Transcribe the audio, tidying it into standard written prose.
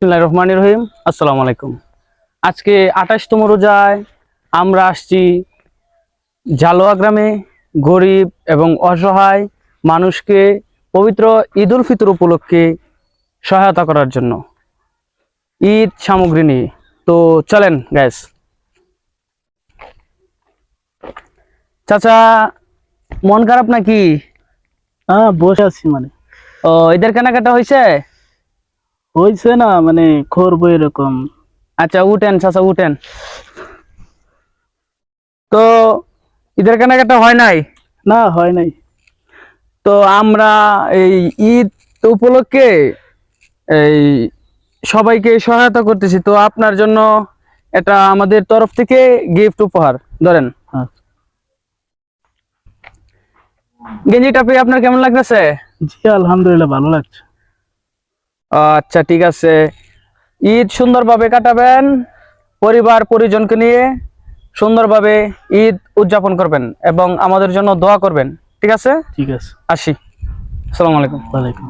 বিসমিল্লাহির রহমানির রহিম। আসসালামু আলাইকুম। আজকে 28তম রোজায় আমরা আসছি জালোয়া গ্রামে গরিব এবং অসহায় মানুষকে পবিত্র ঈদ উল ফিতর উপলক্ষে সহায়তা করার জন্য ঈদ সামগ্রী নিয়ে। তো চলেন গ্যাস। চাচা, মন খারাপ নাকি? হ্যাঁ, বসে আছি মানে। ও, ঈদের কেনাকাটা হয়েছে? হয়েছে না মানে, করবো এরকম। আচ্ছা উঠেন চাচা, উঠেন। তো ঈদের কেনাকাটা হয় নাই? না, হয় নাই। তো আমরা এই ঈদ উপলক্ষে এই সবাইকে সহায়তা করতেছি, তো আপনার জন্য এটা আমাদের তরফ থেকে গিফট উপহার। ধরেন, হ্যাঁ। গেঞ্জিটা পেয়ে আপনার কেমন লাগতেছে? জি, আলহামদুলিল্লাহ, ভালো লাগছে। আচ্ছা ঠিক আছে, ঈদ সুন্দরভাবে কাটাবেন, পরিবার পরিজনকে নিয়ে সুন্দরভাবে ঈদ উদযাপন করবেন এবং আমাদের জন্য দোয়া করবেন। ঠিক আছে, ঠিক আছে। আসি। আসসালামু আলাইকুম। ওয়ালাইকুম।